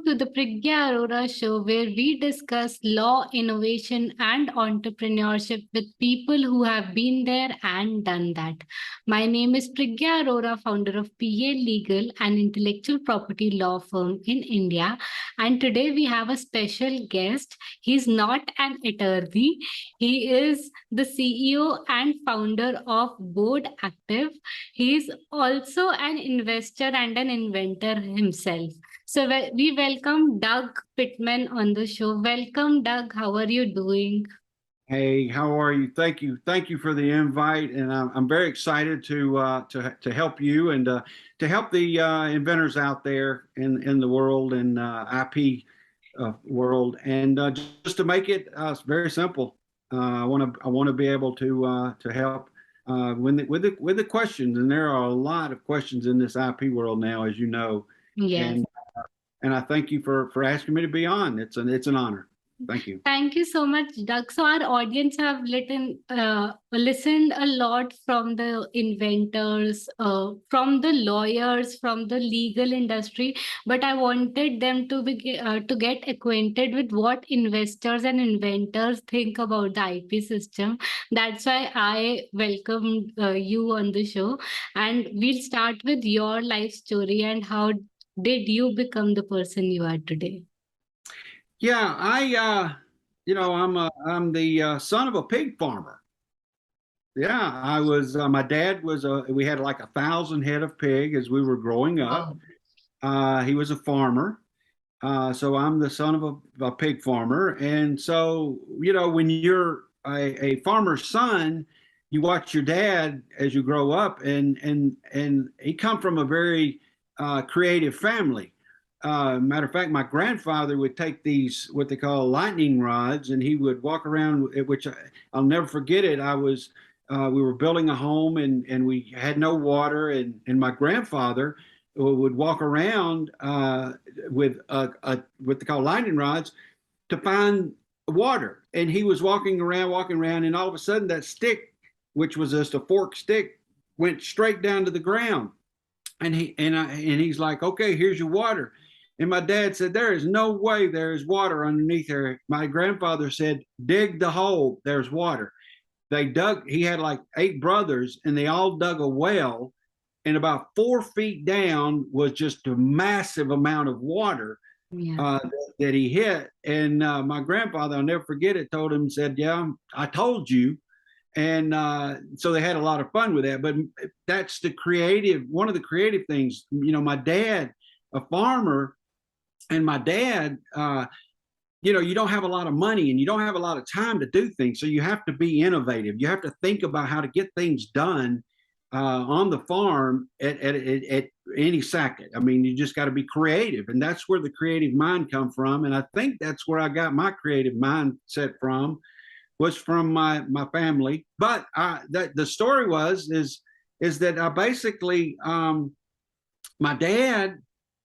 to the Priggya Arora Show, where we discuss law, innovation, and entrepreneurship with people who have been there and done that. My name is Priggya Arora, founder of PA Legal, an intellectual property law firm in India. And today we have a special guest. He's not an attorney, he is the CEO and founder of BoardActive. He's also an investor and an inventor himself. So we welcome Doug Pittman on the show. Welcome, Doug. How are you doing? Hey, how are you? Thank you for the invite, and I'm very excited to help you and to help the inventors out there in the world and IP world, and just to make it very simple. I want to be able to help with the questions, and there are a lot of questions in this IP world now, as you know. Yes. And I thank you for asking me to be on. It's an honor. Thank you. Thank you so much, Doug. So our audience have listened a lot from the inventors, from the lawyers, from the legal industry, but I wanted them to get acquainted with what investors and inventors think about the IP system. That's why I welcomed you on the show, and we'll start with your life story and how did you become the person you are today. Yeah, I'm the son of a pig farmer. Yeah, I was. My dad was. We had like 1,000 head of pig as we were growing up. He was a farmer, so I'm the son of a pig farmer. And so, when you're a farmer's son, you watch your dad as you grow up, and he come from a very creative family. Matter of fact, my grandfather would take these, what they call lightning rods, and he would walk around, which I'll never forget it. We were building a home and we had no water, and my grandfather would walk around with what they call lightning rods to find water. And he was walking around, and all of a sudden that stick, which was just a forked stick, went straight down to the ground. And he's like, okay, here's your water. And my dad said, there is no way there is water underneath there. My grandfather said, dig the hole, there's water. He had like 8 brothers, and they all dug a well, and about 4 feet down was just a massive amount of water that he hit. And my grandfather, I'll never forget it, told him, said, yeah, I told you. And so they had a lot of fun with that. But that's one of the creative things. My dad, a farmer, and my dad, you don't have a lot of money and you don't have a lot of time to do things. So you have to be innovative. You have to think about how to get things done on the farm at any second. I mean, you just got to be creative. And that's where the creative mind come from. And I think that's where I got my creative mindset from, was from my family. But the story is that I basically, my dad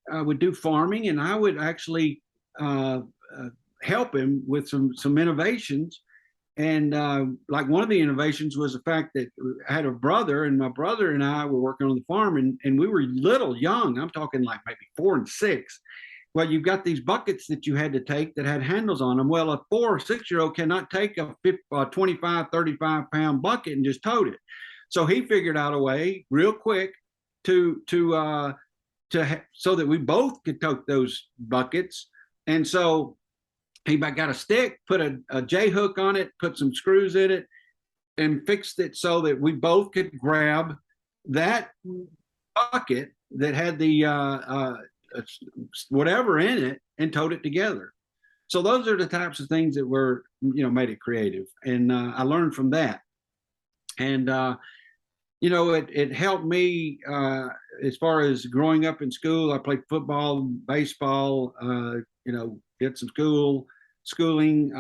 would do farming, and I would actually help him with some innovations. And like one of the innovations was the fact that I had a brother, and my brother and I were working on the farm, and we were little young. I'm talking like maybe 4 and 6. Well, you've got these buckets that you had to take that had handles on them. Well, a 4 or 6-year-old cannot take a 25, 35-pound bucket and just tote it. So he figured out a way real quick so that we both could tote those buckets. And so he got a stick, put a J hook on it, put some screws in it, and fixed it so that we both could grab that bucket that had the whatever in it and tote it together. So those are the types of things that were, made it creative. And I learned from that. And it helped me as far as growing up in school. I played football, baseball, did some schooling.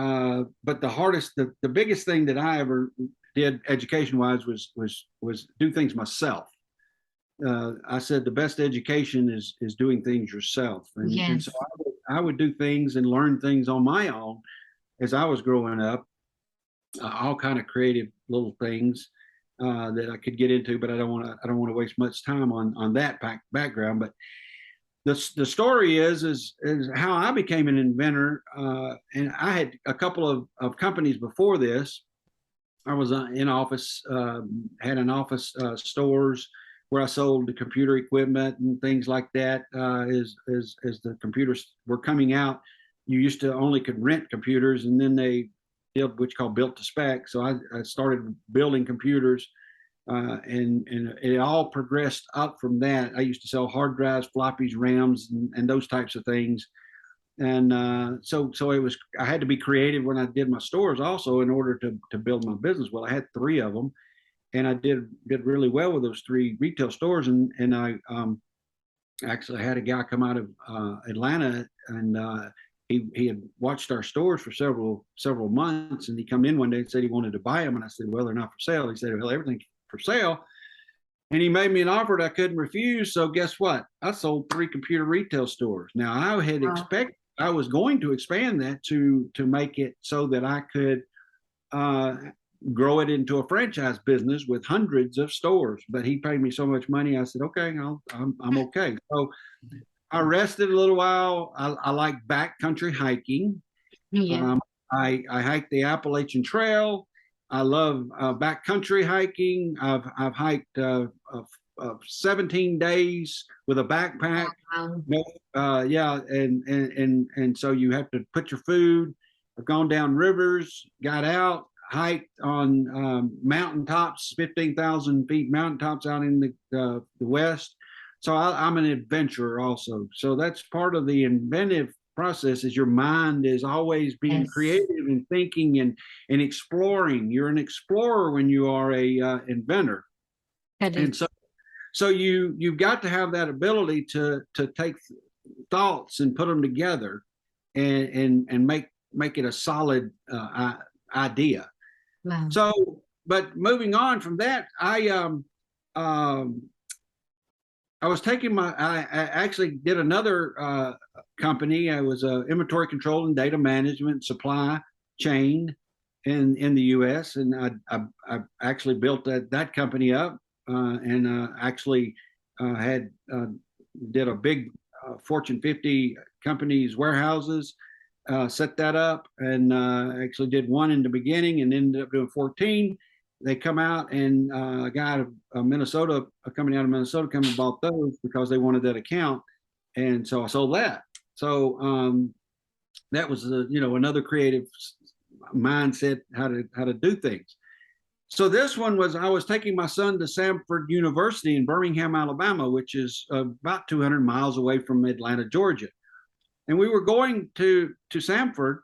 But the biggest thing that I ever did education-wise was do things myself. I said the best education is doing things yourself. And so I would do things and learn things on my own as I was growing up, all kind of creative little things that I could get into, but I don't want to waste much time on that background. But the story is how I became an inventor. And I had a couple of companies before this. I was in office, had an office stores where I sold the computer equipment and things like that. As the computers were coming out, you used to only could rent computers, and then they did what's called built to spec. So I started building computers, and it all progressed up from that. I used to sell hard drives, floppies, RAMs, and those types of things. And so it was, I had to be creative when I did my stores also in order to build my business. Well, I had three of them, and I did really well with those three retail stores. And I actually had a guy come out of Atlanta, and he had watched our stores for several months, and he come in one day and said he wanted to buy them. And I said, well, they're not for sale. He said, well, everything's for sale. And he made me an offer that I couldn't refuse. So guess what? I sold 3 computer retail stores. Now I had expected, I was going to expand that to make it so that I could grow it into a franchise business with hundreds of stores. But he paid me so much money. I said, okay, I'm okay. So I rested a little while. I like backcountry hiking. Yeah. I hike the Appalachian Trail. I love backcountry hiking. I've hiked 17 days with a backpack. Wow. Yeah, and so you have to put your food. I've gone down rivers, got out, hiked on mountaintops, 15,000 feet mountaintops out in the West. So I'm an adventurer also. So that's part of the inventive process, is your mind is always being creative and thinking and exploring. You're an explorer when you are a inventor. And so you've got to have that ability to take thoughts and put them together and make it a solid idea. Wow. So, but moving on from that, I was taking I actually did another company. I was a inventory control and data management supply chain in the U.S. And I actually built that company up, and actually did a big Fortune 50 companies warehouses, set that up, and actually did one in the beginning and ended up doing 14. They come out, and a guy out of Minnesota, a company out of Minnesota, come and bought those because they wanted that account, and so I sold that. So that was another creative mindset how to do things. So this one was, I was taking my son to Samford University in Birmingham, Alabama, which is about 200 miles away from Atlanta, Georgia, and we were going to Samford,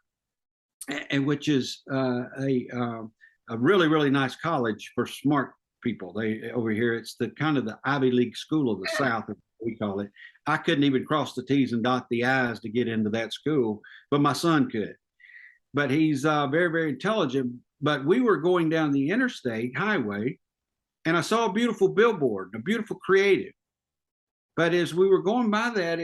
and which is a really, really nice college for smart people. They over here, it's the kind of the Ivy League school of the South, we call it. I couldn't even cross the T's and dot the I's to get into that school, but my son could. But he's very, very intelligent. But we were going down the interstate highway, and I saw a beautiful billboard, a beautiful creative. But as we were going by that,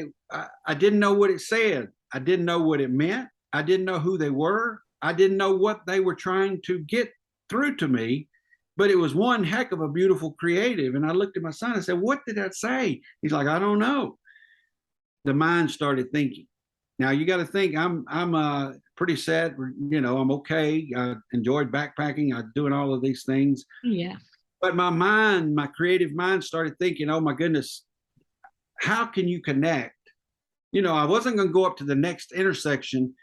I didn't know what it said. I didn't know what it meant. I didn't know who they were. I didn't know what they were trying to get through to me, but it was one heck of a beautiful creative. And I looked at my son and said, what did that say? He's like, I don't know. The mind started thinking. Now you got to think, I'm pretty sad, I'm okay. I enjoyed backpacking. I'm doing all of these things. Yeah. But my creative mind started thinking, oh my goodness, how can you connect? I wasn't going to go up to the next intersection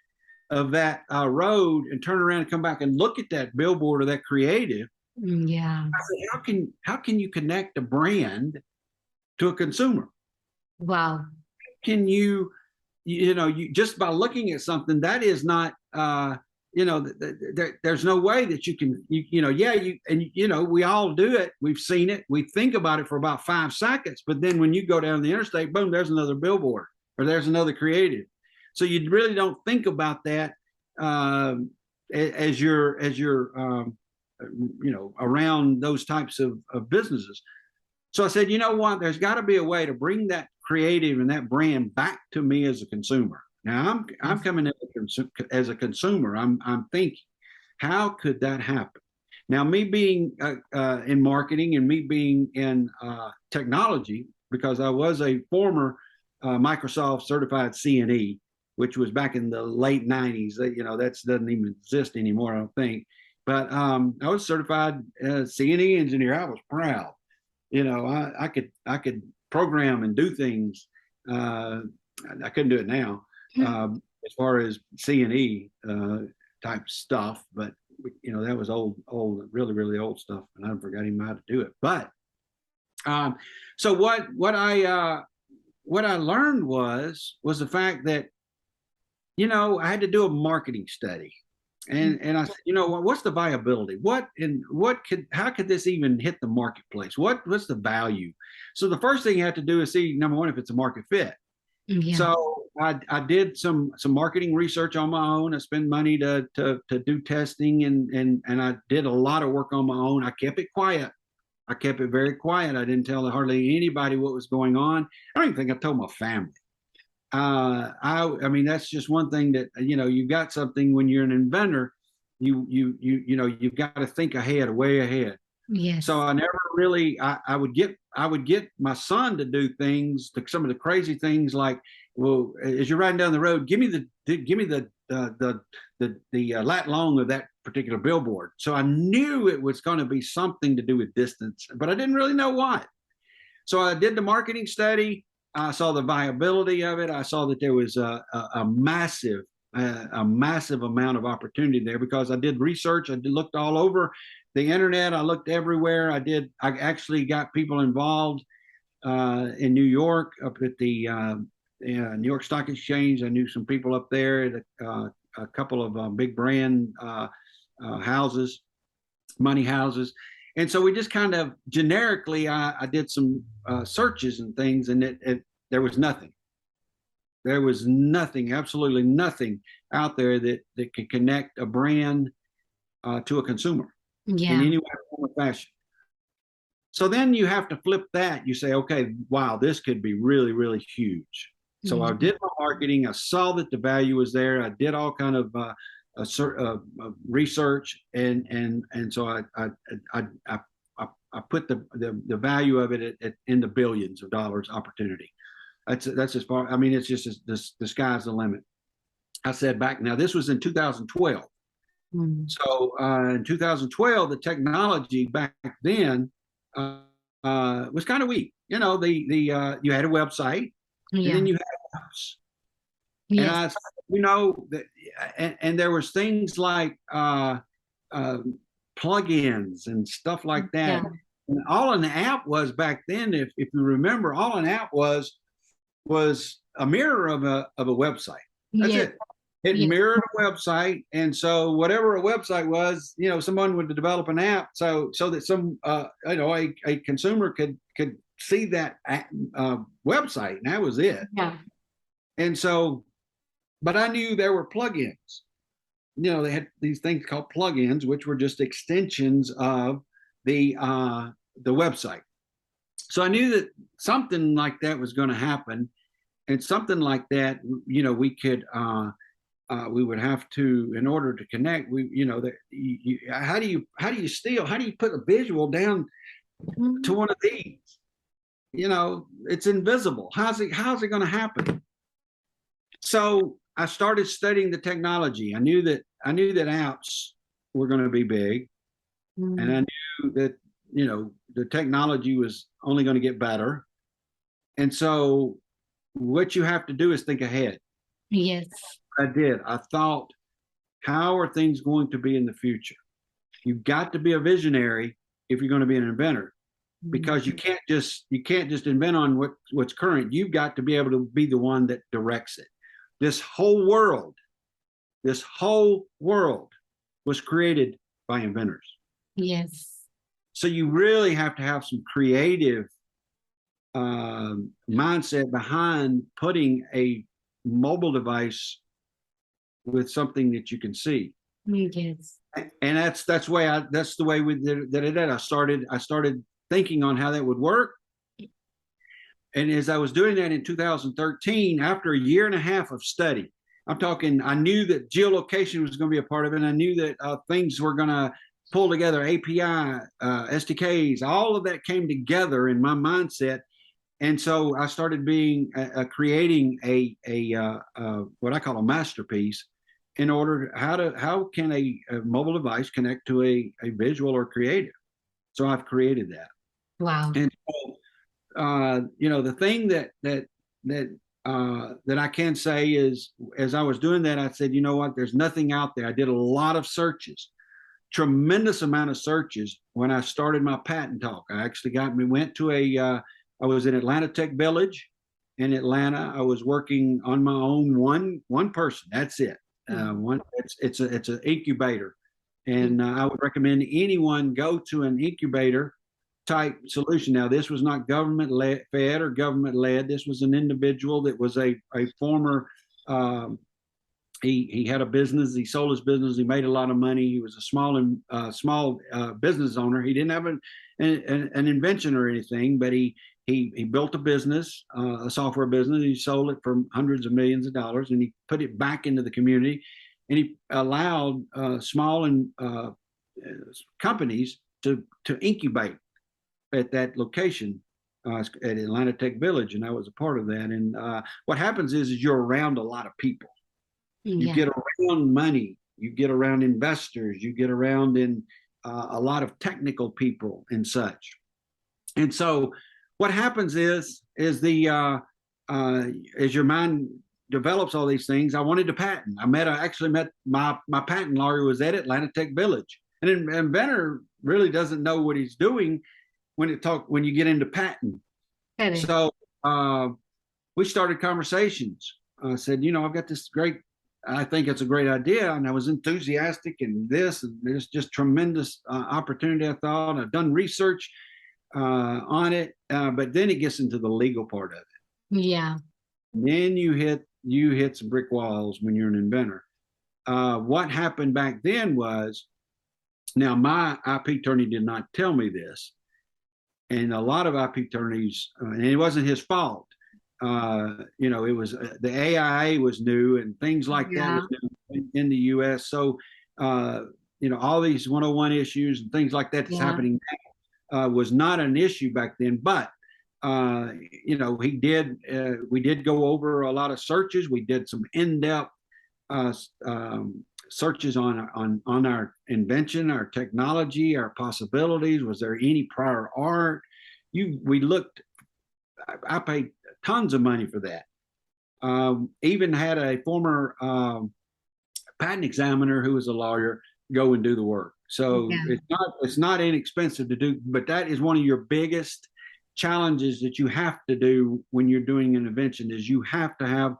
of that road and turn around and come back and look at that billboard or that creative. Yeah. I said, how can you connect a brand to a consumer? Wow. Can you just by looking at something that is not, there's no way that you can, we all do it. We've seen it. We think about it for about 5 seconds, but then when you go down the interstate, boom, there's another billboard or there's another creative. So you really don't think about that as you're around those types of businesses. So I said, you know what? There's got to be a way to bring that creative and that brand back to me as a consumer. Now I'm coming in as a consumer. I'm thinking, how could that happen? Now, me being in marketing and me being in technology, because I was a former Microsoft certified CNE, which was back in the late 90s. That doesn't even exist anymore, I don't think. But I was certified CNE engineer. I was proud. I could program and do things. I couldn't do it now as far as CNE type stuff, but that was old, really, really old stuff, and I forgot even how to do it. But so what I learned was the fact that I had to do a marketing study, and I said, what's the viability? How could this even hit the marketplace? What's the value? So the first thing you have to do is see, number one, if it's a market fit. Yeah. So I did some marketing research on my own. I spent money to do testing, and I did a lot of work on my own. I kept it quiet. I kept it very quiet. I didn't tell hardly anybody what was going on. I don't even think I told my family. I mean, that's just one thing that, you've got something when you're an inventor, you've got to think ahead, way ahead. Yes. So I never really, I would get my son to do things, some of the crazy things like, well, as you're riding down the road, give me the lat long of that particular billboard. So I knew it was going to be something to do with distance, but I didn't really know what. So I did the marketing study. I saw the viability of it. I saw that there was a massive amount of opportunity there, because I did research. I looked all over the internet. I looked everywhere. I actually got people involved in New York, up at the New York Stock Exchange. I knew some people up there, a couple of big brand houses, money houses. And so we just kind of generically, I did some searches and things, and there was nothing. There was nothing, absolutely nothing out there that could connect a brand to a consumer in any way, form, or fashion. So then you have to flip that. You say, okay, wow, this could be really, really huge. So I did my marketing. I saw that the value was there. I did all kind of research, and so I put the value of it in the billions of dollars opportunity. That's as far. I mean, it's just the sky's the limit. I said back now. This was in 2012. So in 2012, the technology back then was kind of weak. You had a website, and then you had apps. Yes. And there was things like plugins and stuff like that. Yeah. And all an app was back then, if you remember, all an app was a mirror of a website. That's it. It mirrored a website, and so whatever a website was, someone would develop an app so that some a consumer could see that website, and that was it. Yeah. And so, but I knew there were plugins. They had these things called plugins, which were just extensions of the website. So I knew that something like that was going to happen, and something like that, we could. We would have to, in order to connect, how do you put a visual down to one of these? It's invisible. How's it going to happen? So I started studying the technology. I knew that apps were going to be big, and I knew that the technology was only going to get better. And so what you have to do is think ahead. Yes. I did. I thought, how are things going to be in the future? You've got to be a visionary if you're going to be an inventor, because you can't just invent on what's current. You've got to be able to be the one that directs it. This whole world was created by inventors. Yes. So you really have to have some creative mindset behind putting a mobile device with something that you can see. Yes. And that's the way we did it. I started thinking on how that would work. And as I was doing that in 2013, after a year and a half of study, I knew that geolocation was going to be a part of it. And I knew that things were going to pull together, API, SDKs, all of that came together in my mindset. And so I started creating what I call a masterpiece in order how can a mobile device connect to a visual or creative. So I've created that. Wow. And so, the thing that I can say is, as I was doing that, I said, you know what, there's nothing out there. I did a lot of searches, tremendous amount of searches when I started my patent talk. I actually went to I was in Atlanta Tech Village in Atlanta. I was working on my own, one person. That's it. It's an incubator, and I would recommend anyone go to an incubator type solution. Now, this was not government fed or government led. This was an individual that was a former. He had a business. He sold his business. He made a lot of money. He was a small business owner. He didn't have an invention or anything, but he built a business, a software business. He sold it for hundreds of millions of dollars, and he put it back into the community, and he allowed small and companies to incubate at that location at Atlanta Tech Village, and I was a part of that. And what happens is you're around a lot of people. You get around money, you get around investors, you get around in a lot of technical people and such. And so what happens is as your mind develops all these things, I wanted to patent. I actually met my patent lawyer was at Atlanta Tech Village. And an inventor really doesn't know what he's doing when you get into patent. So we started conversations. I said, I've got this I think it's a great idea. And I was enthusiastic and there's just tremendous opportunity. I thought I've done research on it, but then it gets into the legal part of it. Yeah. Then you hit some brick walls when you're an inventor. What happened back then was, now my IP attorney did not tell me this, and a lot of IP attorneys, and it wasn't his fault. It was the AIA was new and things like that was new in the U.S. So, all these 101 issues and things like that that's happening now was not an issue back then. But, we did go over a lot of searches. We did some in-depth searches on our invention, our technology, our possibilities. Was there any prior art? We looked. I paid tons of money for that. Even had a former patent examiner who was a lawyer go and do the work. So it's not inexpensive to do, but that is one of your biggest challenges that you have to do when you're doing an invention. Is you have to have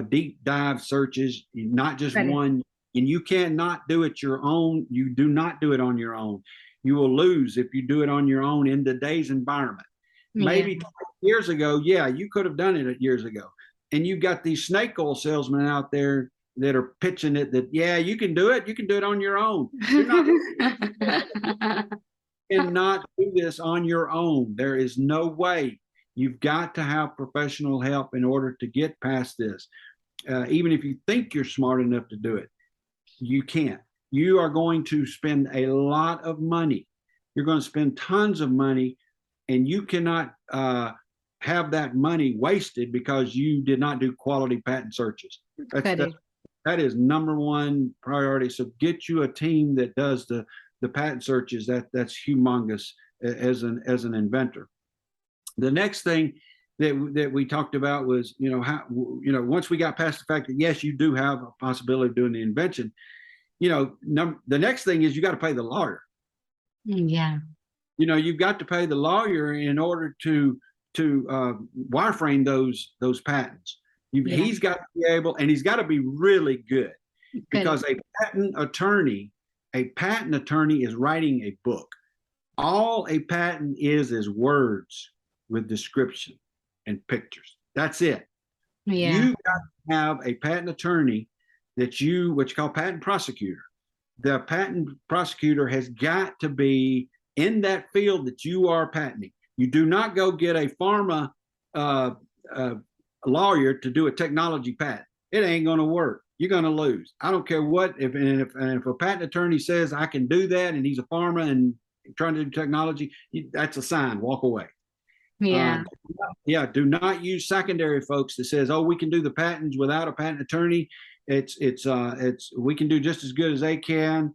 deep dive searches, not just one. And you cannot do it your own. You do not do it on your own. You will lose if you do it on your own in today's environment. Maybe years ago, you could have done it years ago. And you've got these snake oil salesmen out there that are pitching it that, you can do it. You can do it on your own. You cannot do this on your own. There is no way. You've got to have professional help in order to get past this. Even if you think you're smart enough to do it, you can't. You are going to spend a lot of money. You're going to spend tons of money, and you cannot have that money wasted because you did not do quality patent searches. That is number one priority. So get you a team that does the patent searches. That's humongous as an inventor. The next thing that we talked about was, once we got past the fact that yes, you do have a possibility of doing the invention, the next thing is you got to pay the lawyer. Yeah. You've got to pay the lawyer in order to wireframe those patents. He's got to be able, and he's got to be really good, because a patent attorney is writing a book. All a patent is words with description and pictures. That's it. Yeah. You've got to have a patent attorney what you call patent prosecutor. The patent prosecutor has got to be in that field that you are patenting. You do not go get a pharma lawyer to do a technology patent. It ain't going to work. You're going to lose. I don't care what. If a patent attorney says I can do that, and he's a pharma and trying to do technology, that's a sign. Walk away. Yeah. Yeah, do not use secondary folks that says, "Oh, we can do the patents without a patent attorney. It's we can do just as good as they can."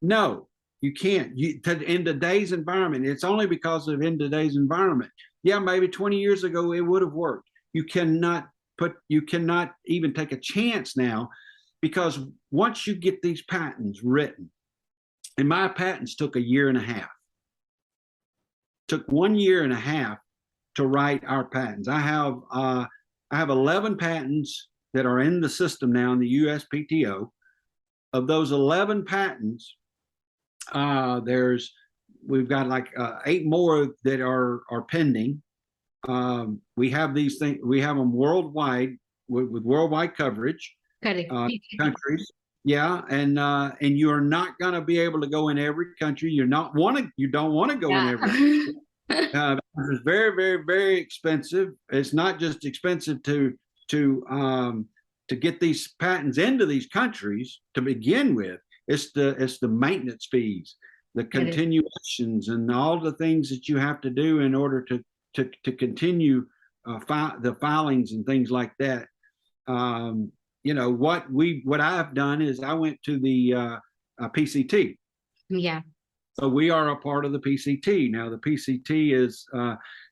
No, you can't. In today's environment, it's only because of in today's environment. Yeah, maybe 20 years ago it would have worked. You cannot even take a chance now, because once you get these patents written, and my patents took a year and a half. Took 1 year and a half to write our patents. I have 11 patents that are in the system now in the USPTO. Of those 11 patents, we've got like 8 more that are pending. We have these things. We have them worldwide with worldwide coverage. Correct. Countries. Yeah, and you are not going to be able to go in every country. You don't want to go in every country. It's very, very, very expensive. It's not just expensive to get these patents into these countries to begin with. It's the maintenance fees, the continuations, and all the things that you have to do in order to continue the filings and things like that. What I've done is I went to the PCT. Yeah. So we are a part of the PCT. Now the PCT is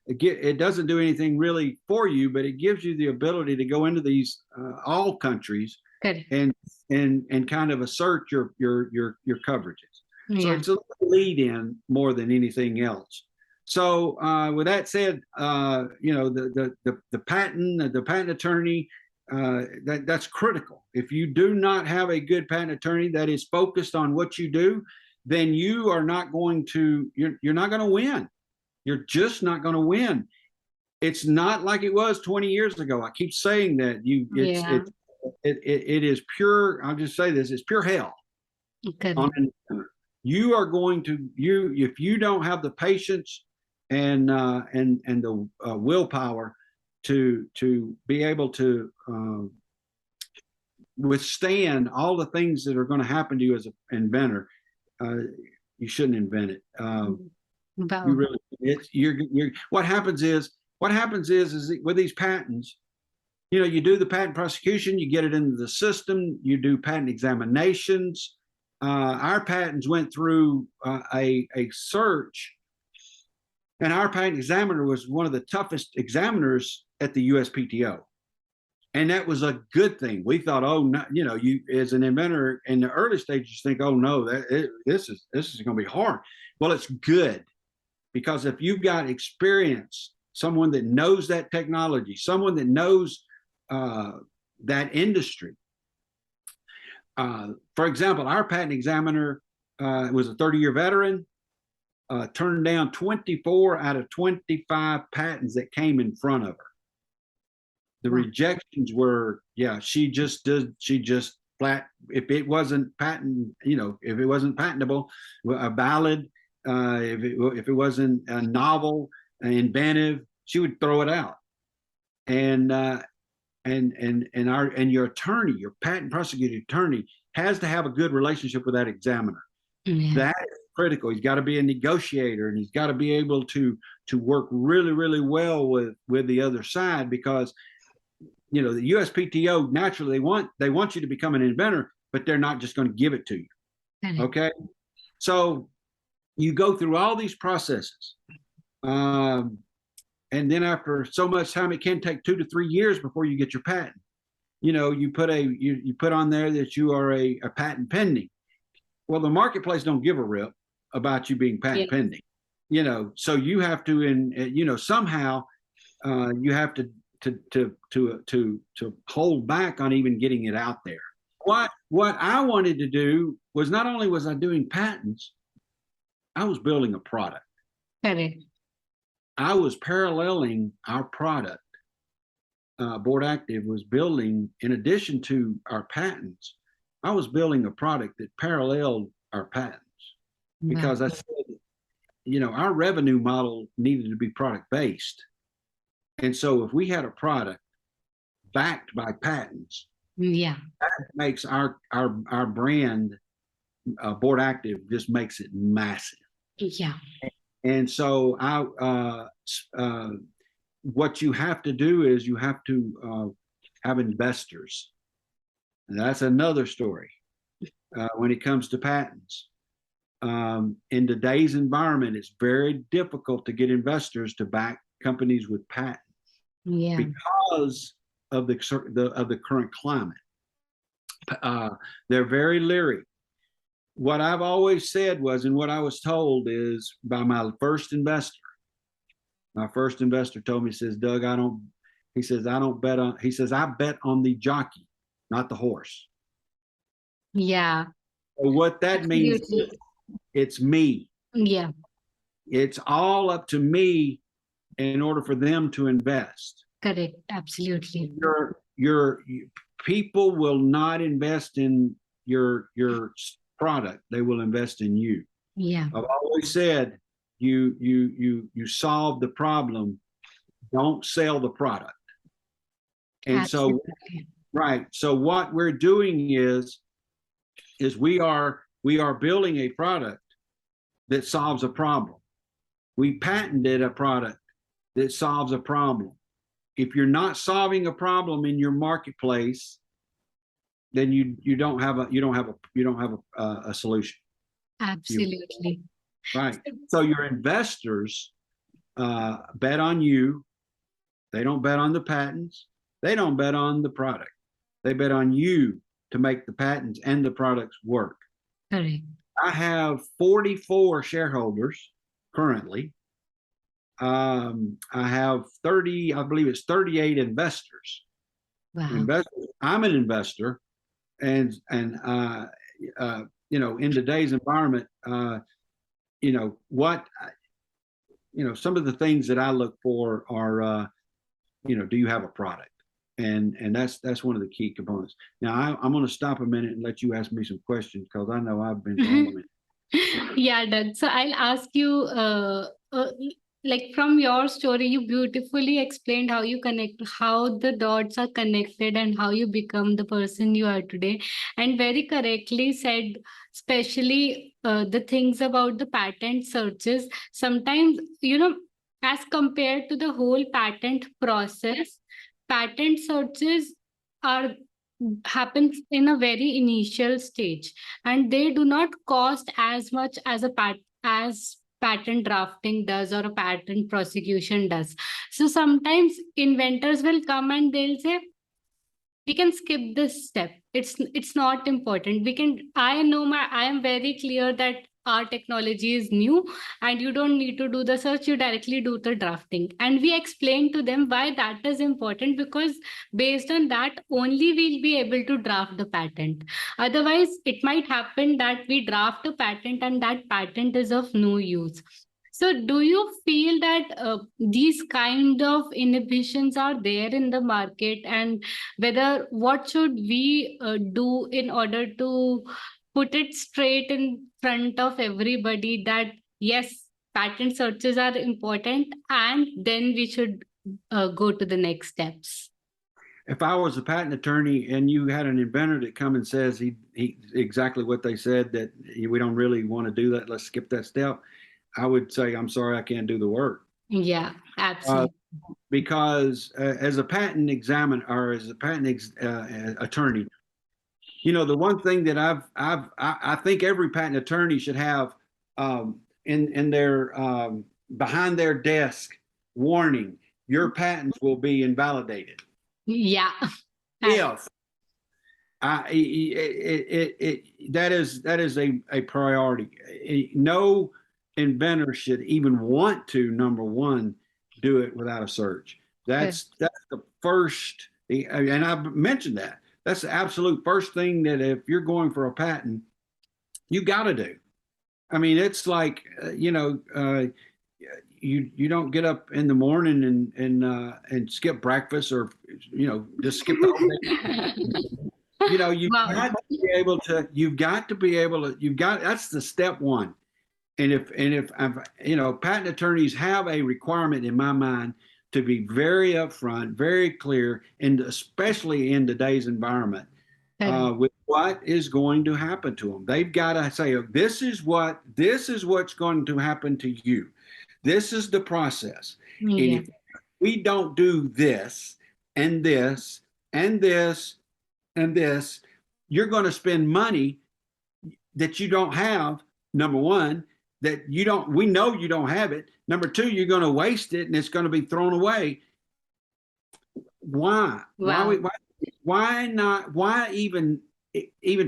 it doesn't do anything really for you, but it gives you the ability to go into these all countries and kind of assert your coverages. Yeah. So it's a lead in more than anything else. So with that said, the patent attorney, that's critical. If you do not have a good patent attorney that is focused on what you do, then you are not going to, you're not going to win. You're just not going to win. It's not like it was 20 years ago. I keep saying that it is pure. I'll just say this: it's pure hell. Okay. You are going to if you don't have the patience and the willpower to be able to withstand all the things that are going to happen to you as an inventor. You shouldn't invent it. You really, what happens is with these patents, you do the patent prosecution, you get it into the system, you do patent examinations. Our patents went through a search, and our patent examiner was one of the toughest examiners at the USPTO. And that was a good thing. We thought, oh, no, you as an inventor in the early stages think, oh no, this is going to be hard. Well, it's good, because if you've got experience, someone that knows that technology, someone that knows that industry. For example, our patent examiner was a 30-year veteran, turned down 24 out of 25 patents that came in front of her. The rejections were, she just flat. If it wasn't if it wasn't patentable, valid, if it wasn't novel, inventive, she would throw it out. And your attorney, your patent prosecuting attorney, has to have a good relationship with that examiner. Yeah. That is critical. He's got to be a negotiator, and he's got to be able to work really, really well with the other side, because the USPTO, naturally they want you to become an inventor, but they're not just going to give it to you. Okay. So you go through all these processes. And then after so much time, it can take 2 to 3 years before you get your patent. You put on there that you are a patent pending. Well, the marketplace don't give a rip about you being patent pending. So you have to, somehow you have to hold back on even getting it out there. What I wanted to do was, not only was I doing patents, I was building a product. Correct. I was paralleling our product. BoardActive was building, in addition to our patents, I was building a product that paralleled our patents, because I said, our revenue model needed to be product based. And so if we had a product backed by patents, that makes our brand, BoardActive, just makes it massive. Yeah. And so what you have to do is you have to have investors. And that's another story when it comes to patents. In today's environment, it's very difficult to get investors to back companies with patents because of the current climate. They're very leery. What I've always said was, and what I was told is by my first investor. My first investor told me, he says, Doug, I bet on the jockey, not the horse. Yeah. So what that means is it's me. Yeah. It's all up to me in order for them to invest. Correct. Absolutely. Your people will not invest in your product. They will invest in you. Yeah. I've always said, you solve the problem, don't sell the product. And absolutely. So what we're doing is we are building a product that solves a problem. We patented a product that solves a problem. If you're not solving a problem in your marketplace, then you don't have a solution. Absolutely. Right. So your investors bet on you. They don't bet on the patents. They don't bet on the product. They bet on you to make the patents and the products work. Correct. I have 44 shareholders currently. I have 30, I believe it's 38 investors. Wow. I'm an investor, and in today's environment, some of the things that I look for are, do you have a product? And that's one of the key components. Now I'm going to stop a minute and let you ask me some questions, because I know I've been going. Yeah, Doug. So I'll ask you, like from your story, you beautifully explained how the dots are connected and how you become the person you are today. And very correctly said, especially the things about the patent searches. Sometimes, as compared to the whole patent process, patent searches happens in a very initial stage, and they do not cost as much as as patent drafting does or a patent prosecution does. So sometimes inventors will come and they'll say, we can skip this step. It's not important. I am very clear that our technology is new and you don't need to do the search, you directly do the drafting. And we explain to them why that is important, because based on that only we'll be able to draft the patent. Otherwise, it might happen that we draft a patent and that patent is of no use. So do you feel that these kind of inhibitions are there in the market, and what should we do in order to put it straight in front of everybody that yes, patent searches are important, and then we should go to the next steps? If I was a patent attorney and you had an inventor that come and says he exactly what they said, that we don't really want to do that, let's skip that step, I would say, I'm sorry, I can't do the work. Yeah, absolutely. Because as a patent examiner or as a patent attorney, the one thing that I think every patent attorney should have in their behind their desk warning: your patents will be invalidated. Yeah. If that is a priority. No inventor should even want to, number one, do it without a search. That's the first, and I've mentioned that. That's the absolute first thing that if you're going for a patent, you got to do. I mean, it's like you don't get up in the morning and skip breakfast, or just skip the whole day. Got to be able to. You've got to be able to. That's the step one. And if patent attorneys have a requirement in my mind to be very upfront, very clear, and especially in today's environment, with what is going to happen to them. They've got to say, this is what's going to happen to you. This is the process. Yeah. And we don't do this and this and this and this, you're going to spend money that you don't have. Number one, that you don't, we know you don't have it. Number two, you're going to waste it and it's going to be thrown away. Why? Wow. Why not? Why even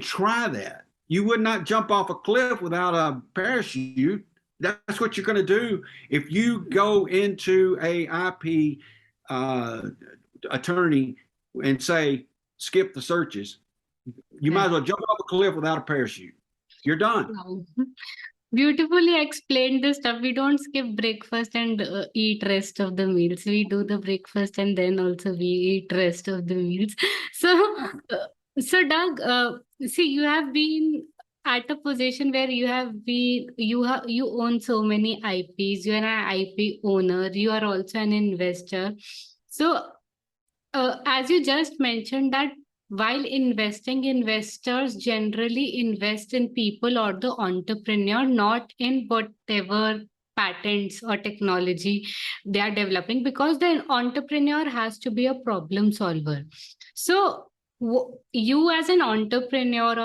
try that? You would not jump off a cliff without a parachute. That's what you're going to do if you go into a IP attorney and say skip the searches. You might as well jump off a cliff without a parachute. You're done. Wow. Beautifully explained this stuff. We don't skip breakfast and eat rest of the meals. We do the breakfast and then also we eat rest of the meals. So Doug, see, you have been at a position where you own so many IPs. You're an IP owner. You are also an investor. So as you just mentioned that while investing, investors generally invest in people or the entrepreneur, not in whatever patents or technology they are developing, because the entrepreneur has to be a problem solver. So you as an entrepreneur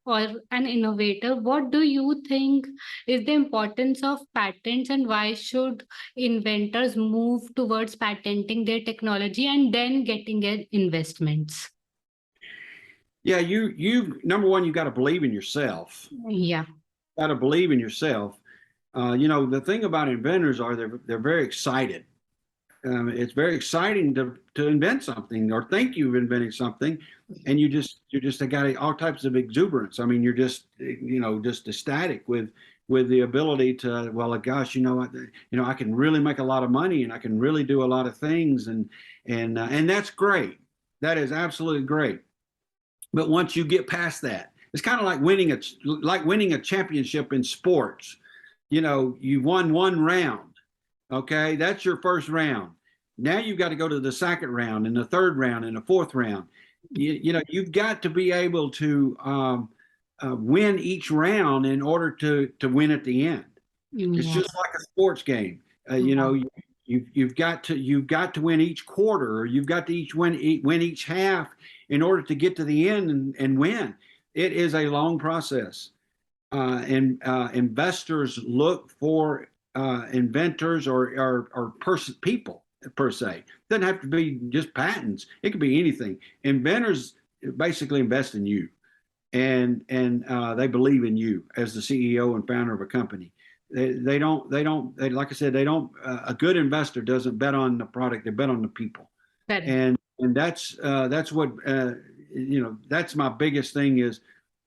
or an innovator, what do you think is the importance of patents, and why should inventors move towards patenting their technology and then getting investments? Yeah, you number one, you got to believe in yourself. Yeah. Got to believe in yourself. You know, the thing about inventors are they're very excited. It's very exciting to invent something or think you've invented something, and you're just got all types of exuberance. I mean, you're just just ecstatic with the ability to, well, gosh, I can really make a lot of money and I can really do a lot of things, and that's great. That is absolutely great. But once you get past that, it's kind of like winning a championship in sports. You won one round. Okay, that's your first round. Now you've got to go to the second round and the third round and the fourth round. You've got to be able to win each round in order to win at the end. It's just like a sports game. You've got to win each quarter, or you've got to win each half in order to get to the end and win. It is a long process, and investors look for inventors or people per se. It doesn't have to be just patents. It could be anything. Inventors basically invest in you, and they believe in you as the CEO and founder of a company. They don't like I said, they don't. A good investor doesn't bet on the product; they bet on the people. And that's what that's my biggest thing is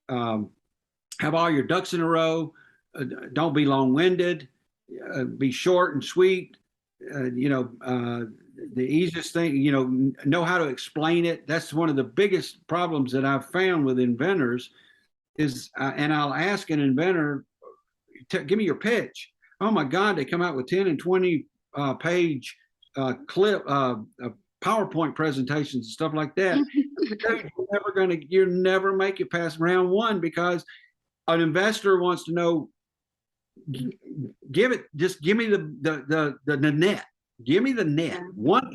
have all your ducks in a row. Don't be long-winded. Be short and sweet. The easiest thing, know how to explain it. That's one of the biggest problems that I've found with inventors is, and I'll ask an inventor, give me your pitch. Oh my God, they come out with 10 and 20 page PowerPoint presentations and stuff like that. You're never make it past round one, because an investor wants to know, give me the net. Give me the net. One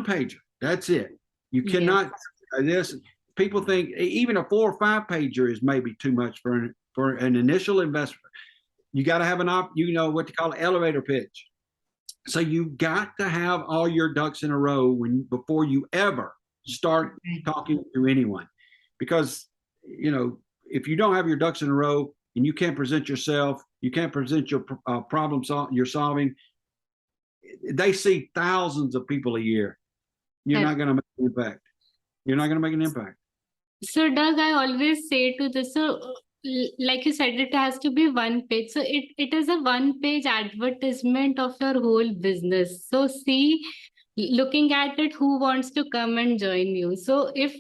pager. That's it. You cannot this. People think even a 4 or 5 pager is maybe too much for an initial investment. You got to have what they call an elevator pitch. So you've got to have all your ducks in a row before you ever start talking to anyone, because if you don't have your ducks in a row and you can't present yourself, you can't present your problem you're solving. They see thousands of people a year. You're not going to make an impact. You're not going to make an impact. So Doug, I always say to this, like you said, it has to be one page. So it is a one-page advertisement of your whole business. So see, looking at it, who wants to come and join you? So if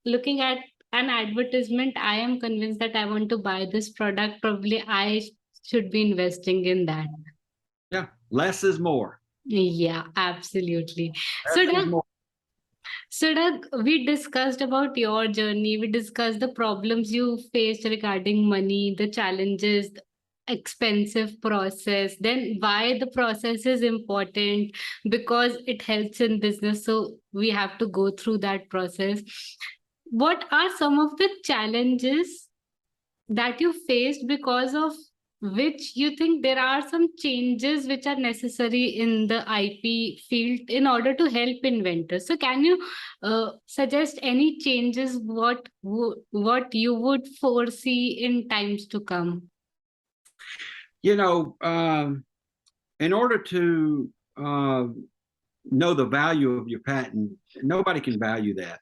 looking at an advertisement, I am convinced that I want to buy this product, probably I should be investing in that. Yeah, less is more. Yeah, absolutely. So Doug, we discussed about your journey. We discussed the problems you faced regarding money, the challenges, expensive process, then why the process is important, because it helps in business, so we have to go through that process. What are some of the challenges that you faced, because of which you think there are some changes which are necessary in the IP field in order to help inventors? So can you suggest any changes, what you would foresee in times to come? You know, in order to know the value of your patent, nobody can value that.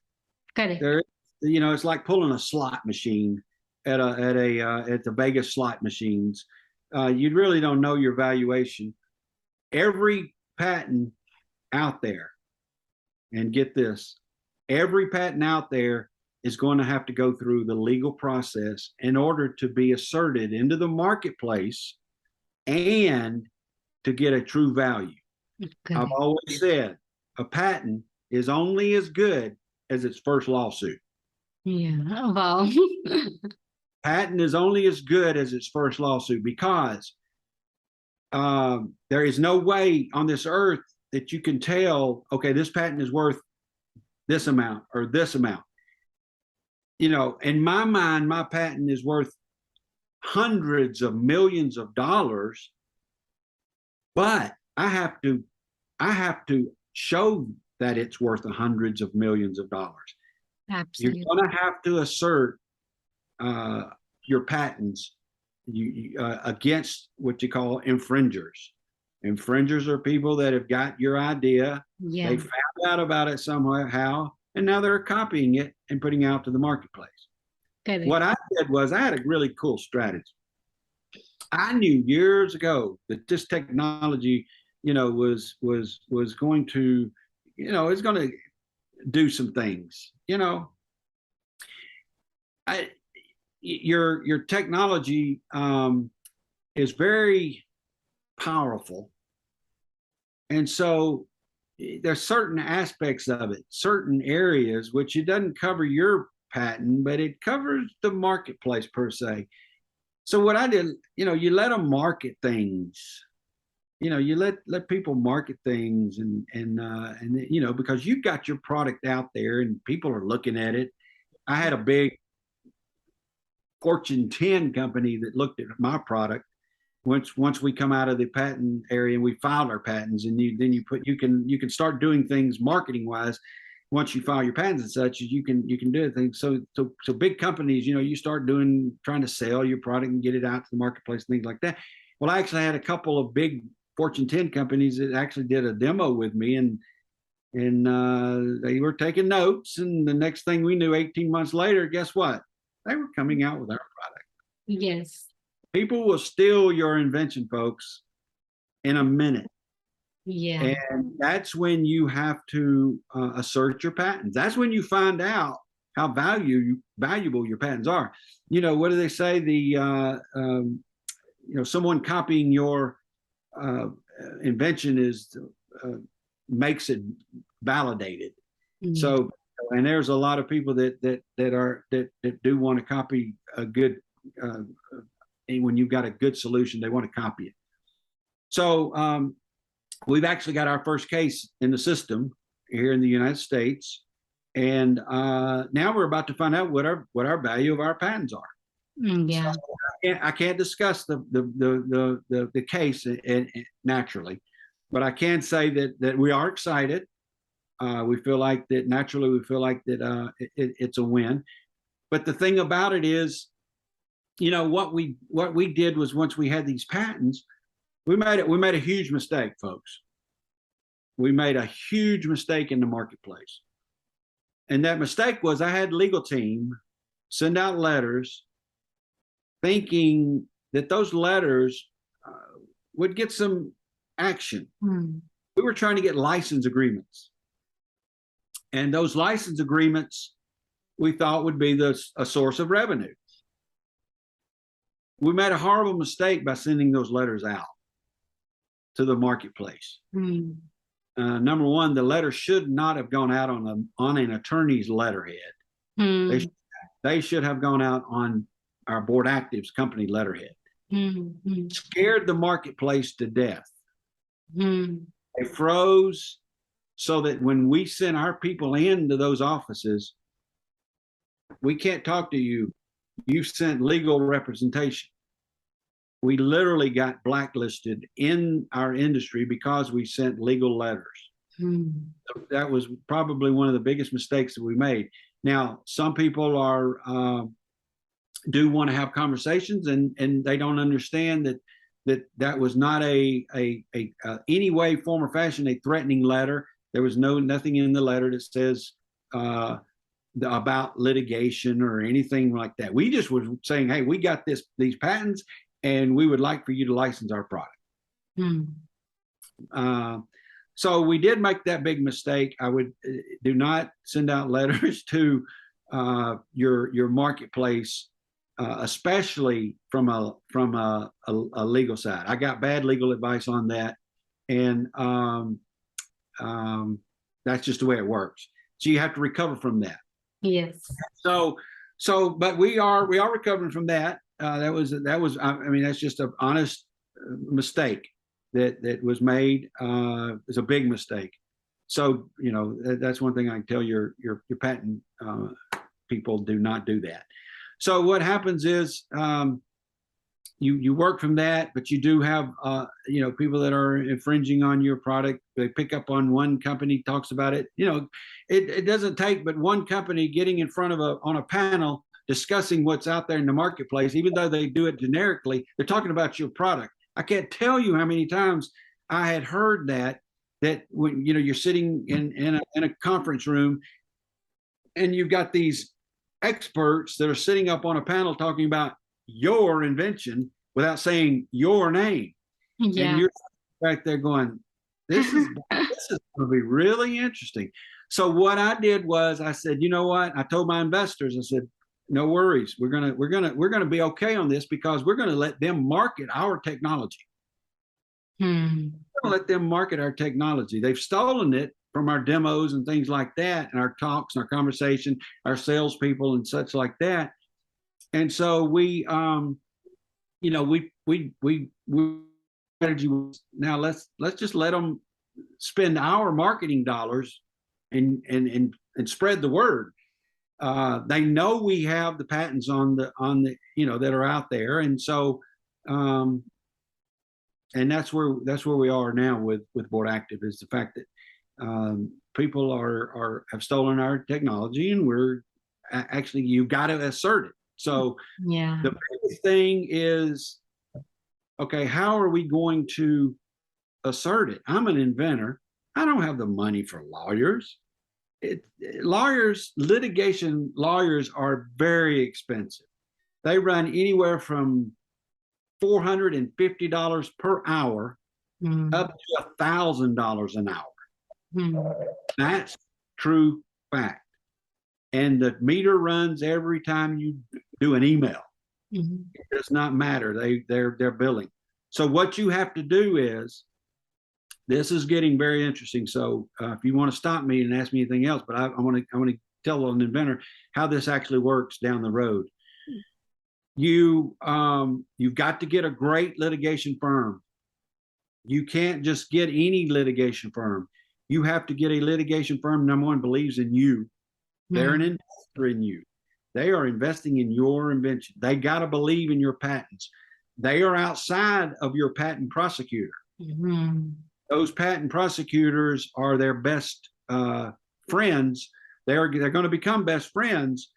Correct. There, you know, it's like pulling a slot machine at the Vegas slot machines. You really don't know your valuation. Every patent out there, and get this, every patent out there is going to have to go through the legal process in order to be asserted into the marketplace and to get a true value. Correct. I've always said a patent is only as good as its first lawsuit. Yeah. Wow. Patent is only as good as its first lawsuit, because there is no way on this earth that you can tell, okay, this patent is worth this amount or this amount. You know, in my mind, my patent is worth hundreds of millions of dollars, but I have to show that it's worth hundreds of millions of dollars. Absolutely. You're going to have to assert your patents against what you call infringers. Infringers are people that have got your idea, they found out about it somehow, and now they're copying it and putting it out to the marketplace. Correct. What I did was I had a really cool strategy. I knew years ago that this technology, you know, was going to, you know, it's going to do some things. You know, your technology is very powerful, and so there's certain aspects of it, certain areas which it doesn't cover your patent, but it covers the marketplace per se. So what I did, you know, you let them market things. You know, you let people market things, and you know, because you've got your product out there and people are looking at it. I had a big Fortune 10 company that looked at my product once we come out of the patent area and we filed our patents, and you can start doing things marketing wise. Once you file your patents and such, you can do things. So big companies, you know, you start trying to sell your product and get it out to the marketplace, things like that. Well, I actually had a couple of big Fortune 10 companies that actually did a demo with me, and they were taking notes. And the next thing we knew, 18 months later, guess what? They were coming out with our product. Yes. People will steal your invention, folks, in a minute. Yeah. And that's when you have to assert your patents. That's when you find out how valuable your patents are. You know, what do they say? You know, someone copying your invention makes it validated. Mm-hmm. So, and there's a lot of people that do want to copy a good. When you've got a good solution, they want to copy it. So we've actually got our first case in the system here in the United States, and now we're about to find out what our value of our patents are. Yeah. So I can't discuss the case naturally, but I can say that we are excited. We feel like that naturally. We feel like that it's a win. But the thing about it is, you know, what we did was, once we had these patents, we made a huge mistake, folks. We made a huge mistake in the marketplace. And that mistake was, I had legal team send out letters thinking that those letters would get some action. We were trying to get license agreements. And those license agreements we thought would be a source of revenue. We made a horrible mistake by sending those letters out to the marketplace. Number one, the letter should not have gone out on an attorney's letterhead. They should have gone out on our BoardActive's company letterhead. Scared the marketplace to death. Hmm. They froze so that when we sent our people into those offices, we can't talk to you. You sent legal representation. We literally got blacklisted in our industry because we sent legal letters. So that was probably one of the biggest mistakes that we made. Now, some people are do want to have conversations, and they don't understand that was not any way, form, or fashion a threatening letter. There was nothing in the letter that says about litigation or anything like that. We just were saying, hey, we got these patents, and we would like for you to license our product. So we did make that big mistake. I would do not send out letters to your marketplace, especially from a legal side. I got bad legal advice on that, and that's just the way it works. So you have to recover from that. Yes. But we are recovering from that. That was I mean, that's just an honest mistake that was made. It's a big mistake. So that's one thing I can tell your patent people: do not do that. So what happens is you work from that, but you do have people that are infringing on your product. They pick up on one company, talks about it. It doesn't take but one company getting in front of on a panel discussing what's out there in the marketplace. Even though they do it generically, they're talking about your product. I can't tell you how many times I had heard that when you're sitting in a conference room and you've got these experts that are sitting up on a panel talking about your invention without saying your name. Yeah. And you're back there going, this is going to be really interesting. So what I did was I said, you know what? I told my investors, I said, no worries. We're gonna be okay on this because we're gonna let them market our technology. We're gonna let them market our technology. They've stolen it from our demos and things like that, and our talks and our conversation, our salespeople and such like that. And so we strategy was, now let's just let them spend our marketing dollars and spread the word. They know we have the patents on the that are out there, and so and that's where we are now with BoardActive, is the fact that people have stolen our technology, and we're actually, you've got to assert it. So the biggest thing is, okay, how are we going to assert it? I'm an inventor. I don't have the money for lawyers. Litigation lawyers are very expensive. They run anywhere from $450 per hour up to $1,000 an hour. That's true fact. And the meter runs every time you do an email. It does not matter. They're billing. So what you have to do is, this is getting very interesting. So if you want to stop me and ask me anything else, but I want to tell an inventor how this actually works down the road. You've got to get a great litigation firm. You can't just get any litigation firm. You have to get a litigation firm, number one, believes in you. They're an investor in you. They are investing in your invention. They got to believe in your patents. They are outside of your patent prosecutor. Those patent prosecutors are their best friends. They're going to become best friends,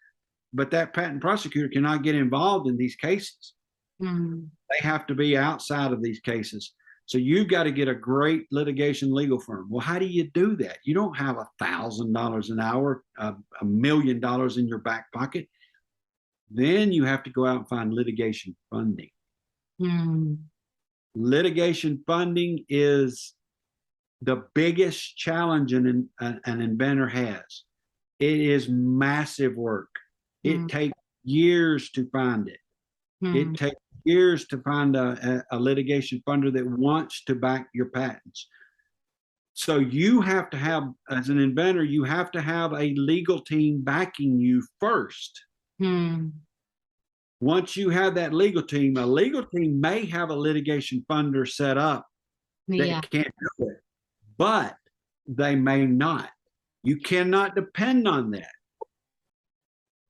but that patent prosecutor cannot get involved in these cases. They have to be outside of these cases. So you've got to get a great litigation legal firm. Well, how do you do that? You don't have $1,000 an hour, $1 million in your back pocket. Then you have to go out and find litigation funding. Litigation funding is the biggest challenge an inventor has. It is massive work. It takes years to find it. It takes years to find a litigation funder that wants to back your patents. So you have to have, as an inventor, you have to have a legal team backing you first. Once you have that legal team, a legal team may have a litigation funder set up Yeah. that can't do it, but they may not. You cannot depend on that.